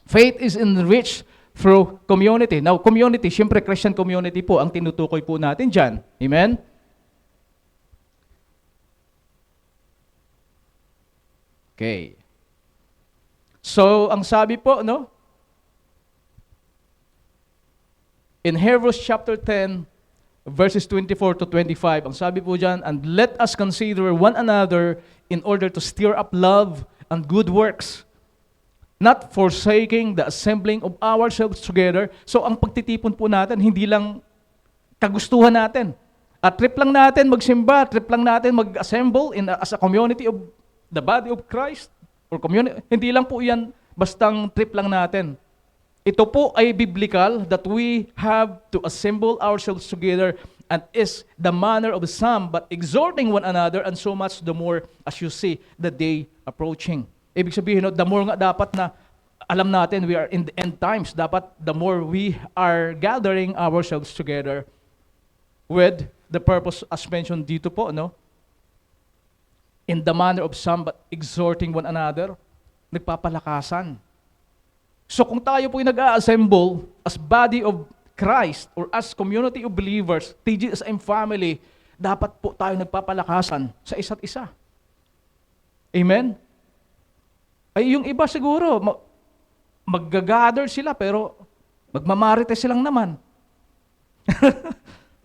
Faith is enriched through community. Now, community, siyempre Christian community po ang tinutukoy po natin dyan. Amen? Okay. So, ang sabi po, no? In Hebrews chapter 10, verses 24 to 25, ang sabi po dyan, and let us consider one another in order to stir up love and good works, not forsaking the assembling of ourselves together. So, ang pagtitipon po natin, hindi lang kagustuhan natin. At trip lang natin magsimba, trip lang natin mag-assemble as a community of the body of Christ, or community. Hindi lang po yan bastang trip lang natin. Ito po ay biblical that we have to assemble ourselves together and is the manner of some, but exhorting one another, and so much the more as you see the day approaching. Ibig sabihin, the more nga dapat na alam natin we are in the end times, dapat the more we are gathering ourselves together with the purpose as mentioned dito po, no? In the manner of some, but exhorting one another, nagpapalakasan. So kung tayo po yung nag-a-assemble as body of Christ or as community of believers, TGSM family, dapat po tayo nagpapalakasan sa isa't isa. Amen? Ay yung iba siguro, mag-gather sila pero magmamarites silang naman.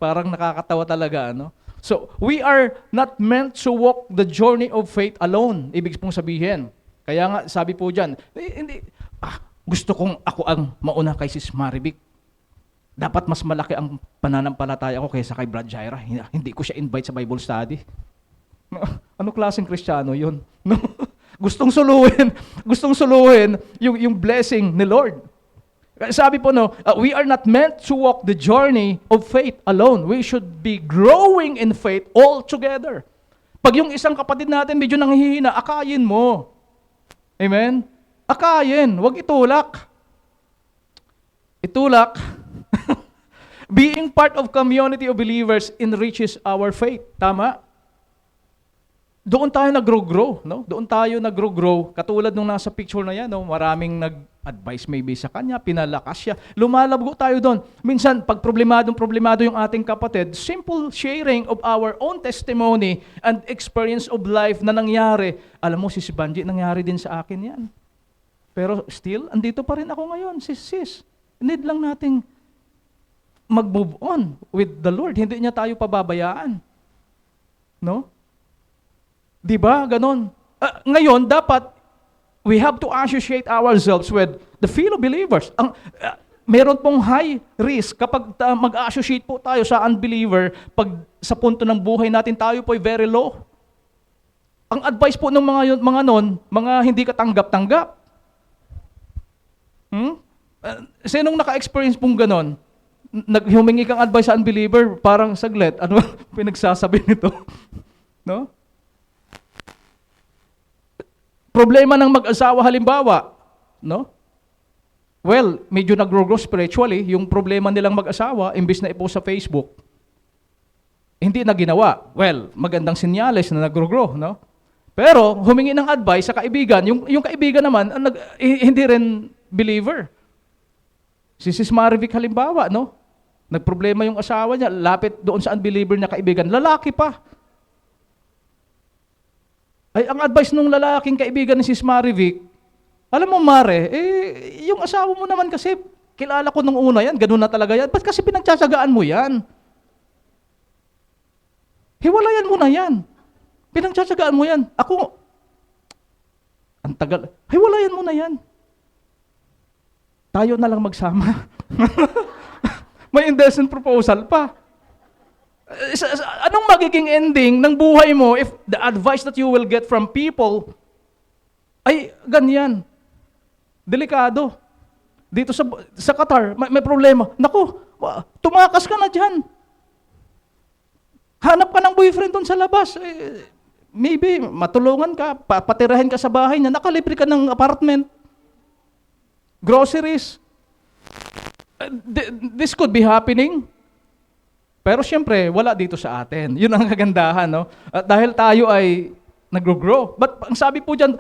Parang nakakatawa talaga, no? So, we are not meant to walk the journey of faith alone. Ibig pong sabihin. Kaya nga, sabi po dyan, hindi, gusto kong ako ang mauna kay Sis Marivic. Dapat mas malaki ang pananampalataya ko kaysa kay Brad Jaira. Hindi ko siya invite sa Bible study. Ano klaseng Kristiyano yun? No? Gustong suluhin yung blessing ni Lord. Sabi po, no, we are not meant to walk the journey of faith alone. We should be growing in faith all together. Pag yung isang kapatid natin medyo nanghihina, akayin mo. Amen? Akayin, huwag itulak. Itulak. Being part of community of believers enriches our faith. Tama? Doon tayo nag-grow, no? Doon tayo nag-grow. Katulad nung nasa picture na yan, no? Maraming nag-advise maybe sa kanya, pinalakas siya. Lumalabgo tayo doon. Minsan, pag problemado yung ating kapatid, simple sharing of our own testimony and experience of life na nangyari. Alam mo, Sis Banji, nangyari din sa akin yan. Pero still, andito pa rin ako ngayon, sis. Need lang nating mag-move on with the Lord. Hindi niya tayo pababayaan. No? Diba? Ganon. Ngayon, dapat we have to associate ourselves with the fellow believers. Meron pong high risk kapag mag-associate po tayo sa unbeliever, pag sa punto ng buhay natin tayo po ay very low. Ang advice po ng mga hindi katanggap-tanggap. Sinong naka-experience pong ganon? Humingi kang advice sa unbeliever, parang saglit, ano pinagsasabi nito? No? Problema ng mag-asawa halimbawa, no? Well, medyo nag-grow spiritually, yung problema nilang mag-asawa, imbis na ipost sa Facebook, hindi na ginawa. Well, magandang senyales na nag-grow, no? Pero humingi ng advice sa kaibigan, yung kaibigan naman, hindi rin believer. Si Sis Marivic halimbawa, no? Nagproblema yung asawa niya, lapit doon sa unbeliever niya kaibigan, lalaki pa. Ay, ang advice nung lalaking kaibigan ni Sis Marivic, alam mo Mare, yung asawa mo naman kasi, kilala ko nung una yan, ganun na talaga yan. Ba't kasi pinagtsatsagaan mo yan? Hiwalayan mo na yan. Pinagtsatsagaan mo yan. Ako, ang tagal, hiwalayan mo na yan. Tayo na lang magsama. May indecent proposal pa. Anong magiging ending ng buhay mo if the advice that you will get from people ay ganyan? Delikado. Dito sa Qatar, may problema. Naku, tumakas ka na dyan. Hanap ka ng boyfriend doon sa labas. Maybe matulungan ka, patirahin ka sa bahay niya, nakalibre ka ng apartment. Groceries. This could be happening. Pero siyempre, wala dito sa atin. Yun ang kagandahan, no? At dahil tayo ay nag-grow. But ang sabi po dyan,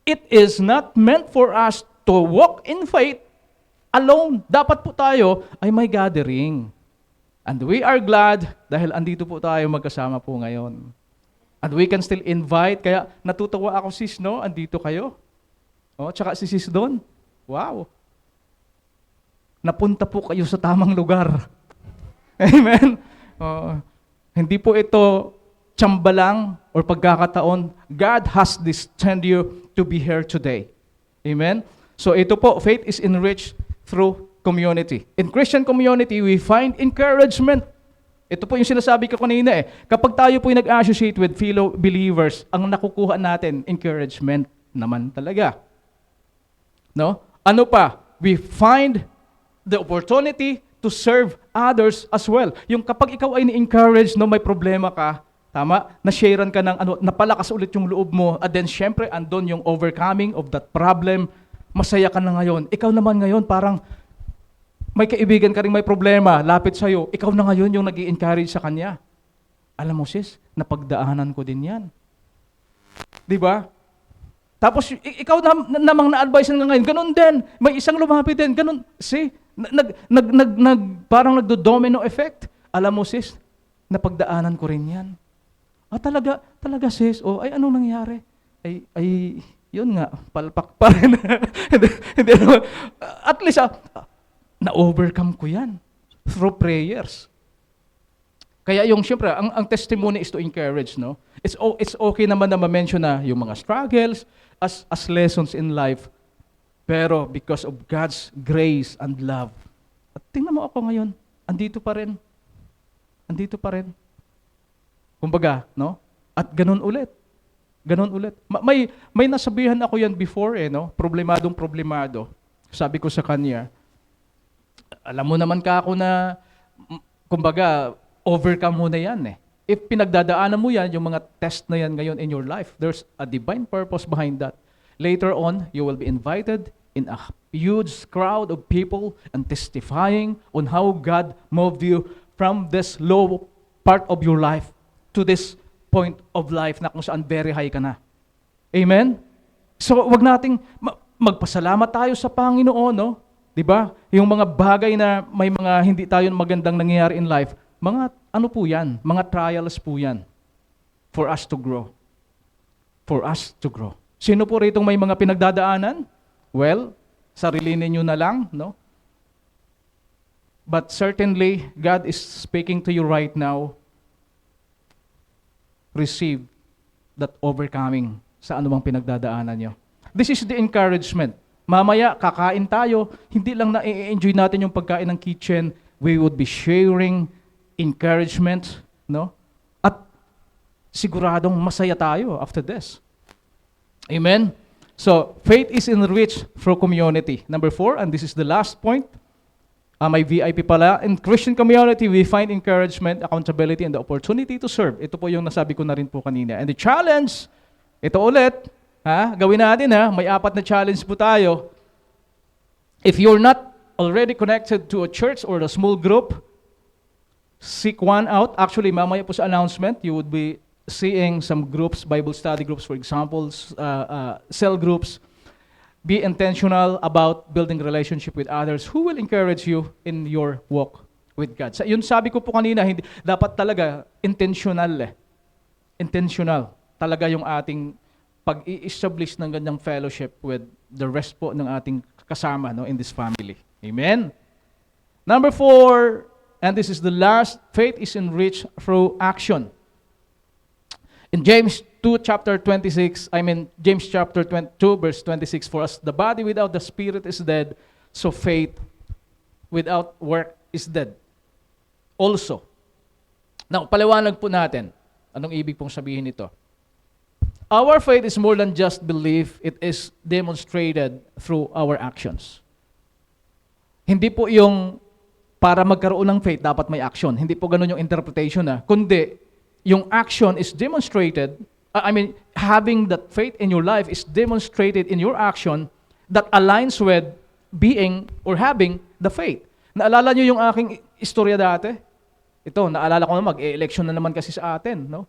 it is not meant for us to walk in faith alone. Dapat po tayo ay may gathering. And we are glad dahil andito po tayo magkasama po ngayon. And we can still invite. Kaya natutuwa ako, sis, no? Andito kayo. Oh, tsaka si sis doon. Wow. Napunta po kayo sa tamang lugar. Amen? Hindi po ito tsamba lang or pagkakataon. God has destined you to be here today. Amen? So ito po, faith is enriched through community. In Christian community, we find encouragement. Ito po yung sinasabi ko kanina eh. Kapag tayo po yung nag-associate with fellow believers, ang nakukuha natin, encouragement naman talaga. No? Ano pa? We find the opportunity to serve others as well. Yung kapag ikaw ay ni-encourage, no, may problema ka, tama, na-sharean ka ng napalakas ulit yung loob mo, and then syempre, andon yung overcoming of that problem, masaya ka na ngayon. Ikaw naman ngayon, parang may kaibigan ka rin may problema, lapit sa'yo, ikaw na ngayon yung nag-i-encourage sa kanya. Alam mo sis, napagdaanan ko din yan. Di ba? Tapos ikaw namang na-advise nga ngayon, ganun din, may isang lumapit din, ganun, see, parang nagdo-domino effect. Alam mo sis, napagdaanan ko rin yan. Talaga sis, ay anong nangyari? Ay yun nga, palpak pa rin. hindi, at least, na-overcome ko yan through prayers. Kaya yung, siyempre, ang testimony is to encourage, no? It's okay naman na ma-mention na yung mga struggles as lessons in life. Pero because of God's grace and love, at tingnan mo ako ngayon, andito pa rin. Andito pa rin. Kumbaga, no? At ganun ulit. Ganun ulit. May nasabihan ako yan before, no? Problemado. Sabi ko sa kanya, Alam mo naman ka ako na, kumbaga, overcome mo na yan eh. If pinagdadaanan mo yan, yung mga test na yan ngayon in your life, there's a divine purpose behind that. Later on, you will be invited in a huge crowd of people and testifying on how God moved you from this low part of your life to this point of life na kung saan very high ka na. Amen? So, wag nating magpasalamat tayo sa Panginoon, no? 'Di ba? Yung mga bagay na may mga hindi tayo magandang nangyayari in life, mga ano po 'yan? Mga trials po 'yan for us to grow. For us to grow. Sino po rito may mga pinagdadaanan? Well, sarili ninyo na lang, no? But certainly, God is speaking to you right now. Receive that overcoming sa anumang pinagdadaanan nyo. This is the encouragement. Mamaya, kakain tayo, hindi lang na-enjoy natin yung pagkain ng kitchen, we would be sharing encouragement, no? At siguradong masaya tayo after this. Amen? So, faith is enriched through community. Number 4, and this is the last point, may VIP pala. In Christian community, we find encouragement, accountability, and the opportunity to serve. Ito po yung nasabi ko na rin po kanina. And the challenge, ito ulit, gawin natin may 4 na challenge po tayo. If you're not already connected to a church or a small group, seek one out. Actually, mamaya po sa announcement, you would be seeing some groups, Bible study groups, for example, cell groups. Be intentional about building relationship with others who will encourage you in your walk with God. Yun sabi ko po kanina, hindi, dapat talaga intentional Intentional talaga yung ating pag-i-establish ng ganyang fellowship with the rest po ng ating kasama, no, in this family. Amen? Number 4, and this is the last, faith is enriched through action. In James chapter 26, James chapter 2, verse 26, for us the body without the spirit is dead, so faith without work is dead. Also. Now, paliwanag po natin, anong ibig pong sabihin nito? Our faith is more than just belief, it is demonstrated through our actions. Hindi po yung para magkaroon ng faith, dapat may action. Hindi po ganun yung interpretation kundi yung action is demonstrated, having that faith in your life is demonstrated in your action that aligns with being or having the faith. Naalala nyo yung aking istorya dati? Ito, naalala ko na mag-e-election na naman kasi sa atin, no?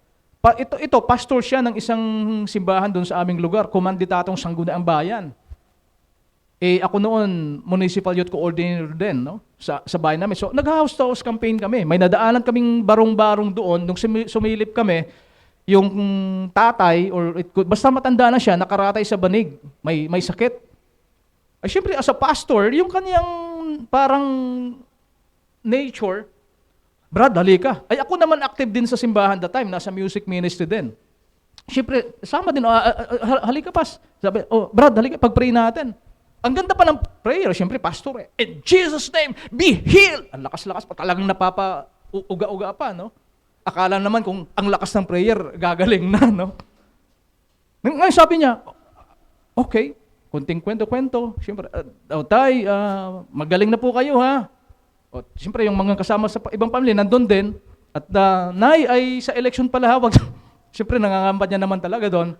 Ito, pastor siya ng isang simbahan doon sa aming lugar, kumandidatong Sangguniang Bayan. Ako noon, municipal youth coordinator din, no? Sa bayan namin. So, nag-house-to-house campaign kami. May nadaanan kaming barong-barong doon. Nung sumilip kami, yung tatay, basta matanda na siya, nakaratay sa banig. May sakit. Ay, syempre, as a pastor, yung kanyang parang nature, Brad, halika. Ay, ako naman active din sa simbahan that time. Nasa music ministry din. Siyempre, sama din. Halika, pas. Sabi, Brad, halika. Pag-pray natin. Ang ganda pa ng prayer. Siyempre, pastor In Jesus' name, be healed. Ang lakas-lakas pa. Talagang napapa-uga-uga pa, no? Akala naman kung ang lakas ng prayer, gagaling na, no? Ngayon sabi niya, okay, kunting kwento-kwento. Siyempre, tay, magaling na po kayo, ha? Siyempre, yung mga kasama sa ibang pamilya, nandun din. At nay, ay sa election pala hawag. Siyempre, nangangamba niya naman talaga doon.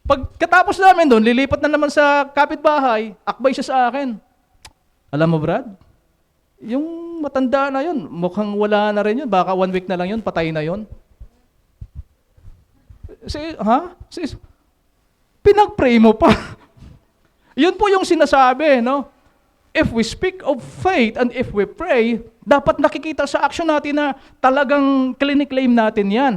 Pagkatapos namin doon, lilipat na naman sa kapitbahay, akbay siya sa akin. Alam mo, Brad, yung matanda na yun, mukhang wala na rin yun. Baka 1 week na lang yun, patay na yun. Pinag-pray mo pa. Yun po yung sinasabi, no? If we speak of faith and if we pray, dapat nakikita sa action natin na talagang clinic-claim natin yan.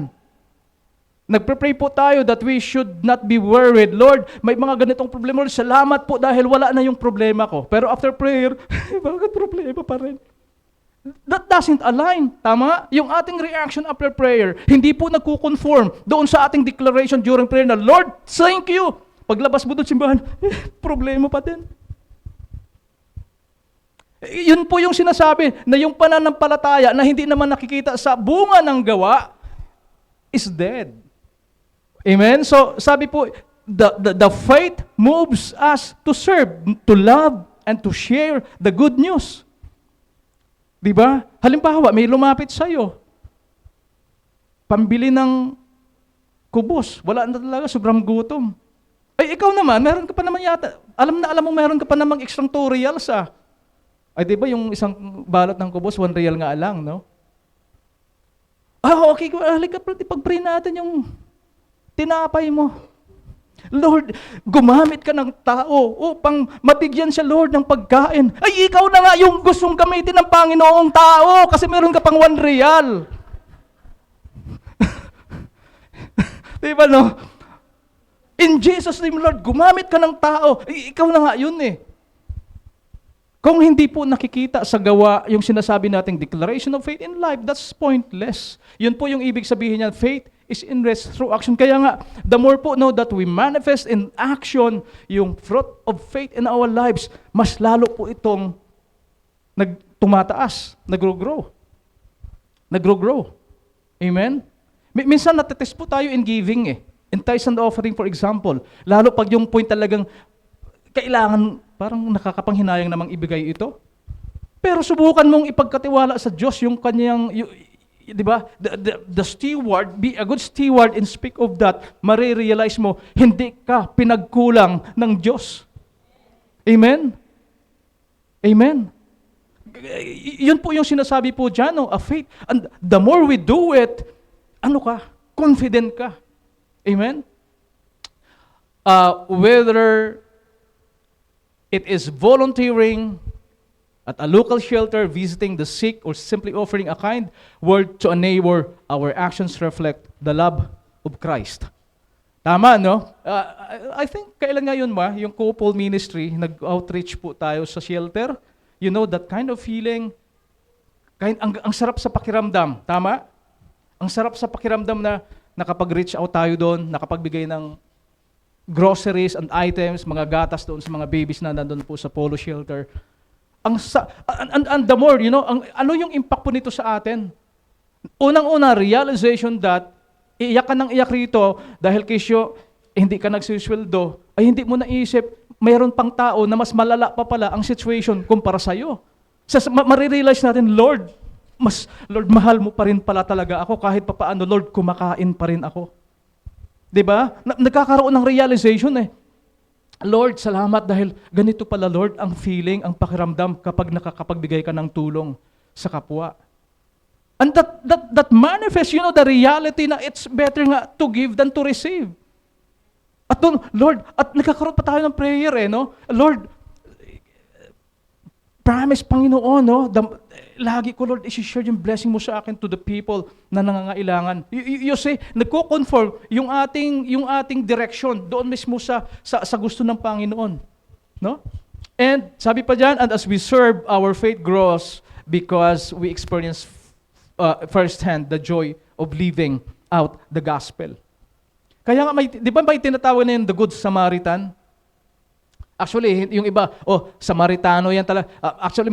Nagpre-pray po tayo that we should not be worried. Lord, may mga ganitong problema. Lord, salamat po dahil wala na yung problema ko. Pero after prayer, bakit problema pa rin? That doesn't align. Tama? Yung ating reaction after prayer, hindi po nagko-conform doon sa ating declaration during prayer na, Lord, thank you. Paglabas mo doon simbahan, problema pa din. Yun po yung sinasabi na yung pananampalataya na hindi naman nakikita sa bunga ng gawa is dead. Amen? So, sabi po, the faith moves us to serve, to love, and to share the good news. Di ba? Halimbawa, may lumapit sa'yo. Pambili ng kubos. Wala na talaga, sobrang gutom. Ay, ikaw naman, meron ka pa naman yata. Alam mo, meron ka pa namang extra 2 reals ah. Ay, di ba yung isang balot ng kubos, 1 real nga lang, no? Okay, halika, ipag-pray natin yung tinapay mo. Lord, gumamit ka ng tao upang mabigyan siya, Lord, ng pagkain. Ay, ikaw na nga yung gustong gamitin ng Panginoong tao kasi meron ka pang 1 real. Diba, no? In Jesus' name, Lord, gumamit ka ng tao. Ay, ikaw na nga yun eh. Kung hindi po nakikita sa gawa yung sinasabi nating declaration of faith in life, that's pointless. Yun po yung ibig sabihin niya, faith is enriched through action. Kaya nga, the more po know that we manifest in action yung fruit of faith in our lives, mas lalo po itong tumataas, nag-grow. Nag-grow. Amen? Minsan natetest po tayo in giving eh. In tithes and offering, for example. Lalo pag yung point talagang kailangan, parang nakakapanghinayang namang ibigay ito. Pero subukan mong ipagkatiwala sa Diyos yung kanyang, di ba? The steward, be a good steward and speak of that, marirealize mo, hindi ka pinagkulang ng Diyos. Amen? Amen? Yun po yung sinasabi po dyan, no? A faith. And the more we do it, ano ka? Confident ka. Amen? Whether it is volunteering at a local shelter, visiting the sick, or simply offering a kind word to a neighbor, our actions reflect the love of Christ. Tama, no? I think, kailan nga yun yung couple ministry, nag-outreach po tayo sa shelter. You know, that kind of feeling, ang sarap sa pakiramdam. Tama? Ang sarap sa pakiramdam na nakapag-reach out tayo doon, nakapagbigay ng groceries and items, mga gatas doon sa mga babies na nandun po sa Polo Shelter. And the more, you know, ano yung impact po nito sa atin? Unang-una, realization that iiyak ka ng iyak rito dahil kisyo, hindi ka nagsusweldo, ay hindi mo naisip, mayroon pang tao na mas malala pa pala ang situation kumpara sa'yo. Marirealize natin, Lord, mahal mo pa rin pala talaga ako kahit papaano, Lord, kumakain pa rin ako. Diba? Nagkakaroon ng realization eh. Lord, salamat dahil ganito pala, Lord, ang feeling, ang pakiramdam kapag nakakapagbigay ka ng tulong sa kapwa. And that manifests, you know, the reality na it's better nga to give than to receive. At doon, Lord, at nagkakaroon pa tayo ng prayer eh, no? Lord, promise, Panginoon, no? Lagi ko, Lord, isi-share yung blessing mo sa akin to the people na nangangailangan. You say, nagko-conform yung ating direction doon mismo sa gusto ng Panginoon. No? And sabi pa dyan, and as we serve, our faith grows because we experience firsthand the joy of living out the gospel. Kaya nga, di ba may tinatawag na yun, the Good Samaritan? Actually, yung iba, Samaritano yan talaga. Actually,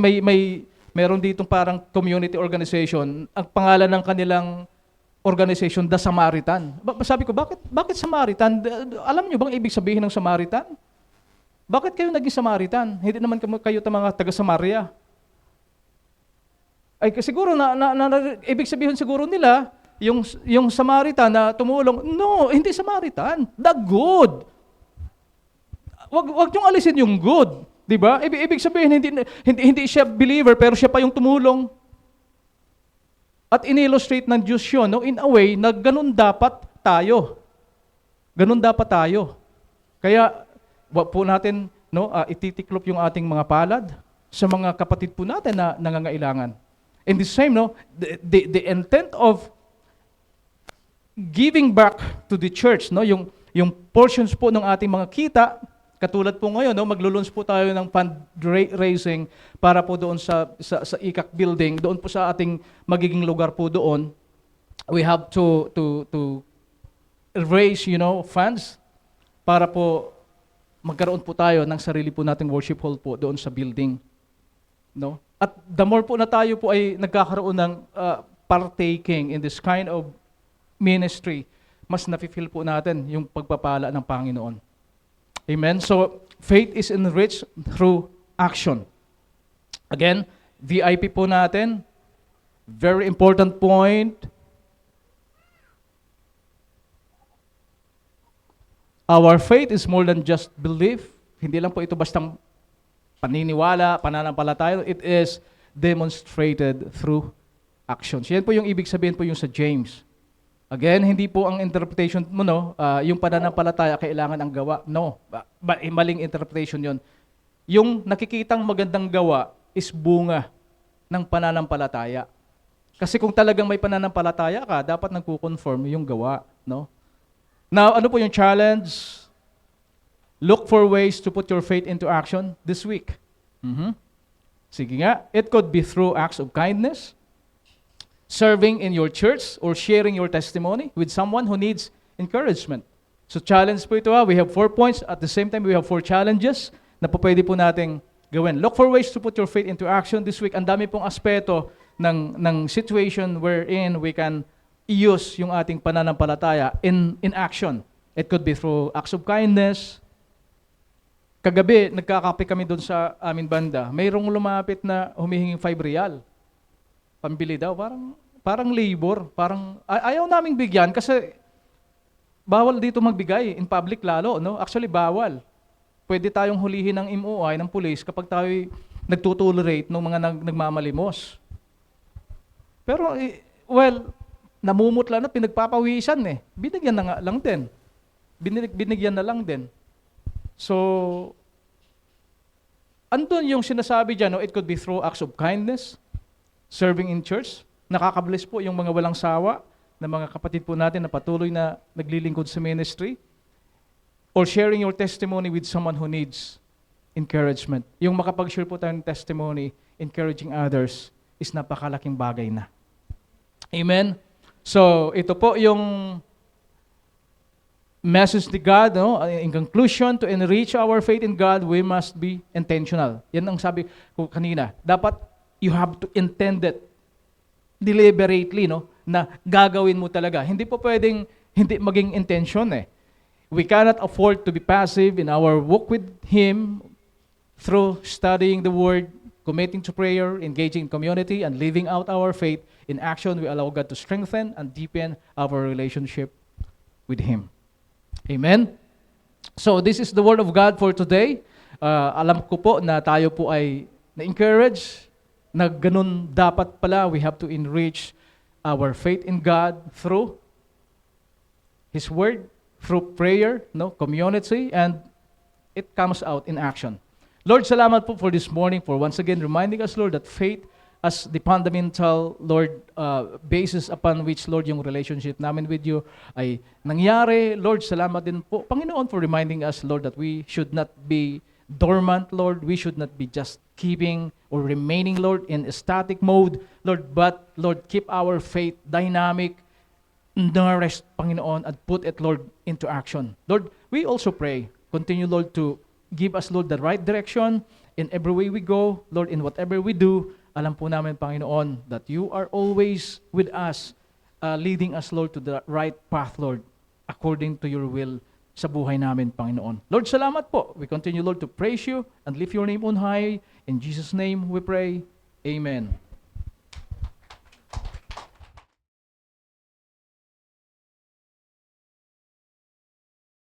meron ditong parang community organization. Ang pangalan ng kanilang organization, The Samaritan. Sabi ko, bakit Samaritan? Alam niyo bang ibig sabihin ng Samaritan? Bakit kayo naging Samaritan? Hindi naman kayo mga taga-Samaria. Ay, siguro, ibig sabihin siguro nila, yung Samaritan na tumulong, no, hindi Samaritan. The good. Wag niyong alisin yung good. Diba? Ibig sabihin, hindi siya believer, pero siya pa yung tumulong. At in-illustrate ng Diyos yun, no? In a way, na ganun dapat tayo. Ganun dapat tayo. Kaya, wag po natin, no, ititiklop yung ating mga palad sa mga kapatid po natin na nangangailangan. And the same, no, the intent of giving back to the church, no, yung portions po ng ating mga kita, katulad po ngayon, no, maglulunch po tayo ng fundraising para po doon sa ICAC building, doon po sa ating magiging lugar po doon. We have to raise, you know, funds para po magkaroon po tayo ng sarili po nating worship hall po doon sa building. No? At the more po na tayo po ay nagkakaroon ng partaking in this kind of ministry, mas nafe-feel po natin yung pagpapala ng Panginoon. Amen? So, faith is enriched through action. Again, VIP po natin, very important point. Our faith is more than just belief. Hindi lang po ito bastang paniniwala, pananampalataya. It is demonstrated through actions. Yan po yung ibig sabihin po yung sa James. Again, hindi po ang interpretation mo, yung pananampalataya kailangan ang gawa. No, maling interpretation yon. Yung nakikitang magandang gawa is bunga ng pananampalataya. Kasi kung talagang may pananampalataya ka, dapat nagko-conform yung gawa, no? Now, ano po yung challenge? Look for ways to put your faith into action this week. Sige nga, it could be through acts of kindness, serving in your church, or sharing your testimony with someone who needs encouragement. So challenge po ito. We have 4 points. At the same time, we have 4 challenges na po pwede po nating gawin. Look for ways to put your faith into action this week. Ang dami pong aspeto ng situation wherein we can use yung ating pananampalataya in action. It could be through acts of kindness. Kagabi, nagkakape kami doon sa amin banda. Mayroong lumapit na humihinging 5 real. Pambili daw. Parang labor. Ayaw naming bigyan kasi bawal dito magbigay. In public lalo, no? Actually, bawal. Pwede tayong hulihin ng MOI, ng police, kapag tayo nagtutolerate ng mga nagmamalimos. Pero, namumutla na, pinagpapawisan eh. Binigyan na nga lang din. Binigyan na lang din. So, andun yung sinasabi dyan, it could be through acts of kindness, serving in church. Nakakabless po yung mga walang sawa na mga kapatid po natin na patuloy na naglilingkod sa ministry. Or sharing your testimony with someone who needs encouragement. Yung makapag-share po tayo ng testimony, encouraging others, is napakalaking bagay na. Amen? So, ito po yung message ni God. No? In conclusion, to enrich our faith in God, we must be intentional. Yan ang sabi ko kanina. Dapat you have to intend it deliberately, no? Na gagawin mo talaga. Hindi po pwedeng hindi maging intention eh. We cannot afford to be passive in our walk with Him through studying the Word, committing to prayer, engaging in community, and living out our faith in action. We allow God to strengthen and deepen our relationship with Him. Amen? So this is the Word of God for today. Alam ko po na tayo po ay na-encourage na ganun dapat pala. We have to enrich our faith in God through His Word, through prayer, community, and it comes out in action. Lord, salamat po for this morning, for once again reminding us, Lord, that faith as the fundamental, Lord, basis upon which, Lord, yung relationship namin with you ay nangyari. Lord, salamat din po, Panginoon, for reminding us, Lord, that we should not be dormant, Lord. We should not be just keeping or remaining, Lord, in a static mode, Lord, but, Lord, keep our faith dynamic, nourished, Panginoon, and put it, Lord, into action. Lord, we also pray, continue, Lord, to give us, Lord, the right direction in every way we go, Lord, in whatever we do. Alam po namin, Panginoon, that you are always with us, leading us, Lord, to the right path, Lord, according to your will sa buhay namin, Panginoon. Lord, salamat po. We continue, Lord, to praise you and lift your name on high. In Jesus' name we pray. Amen.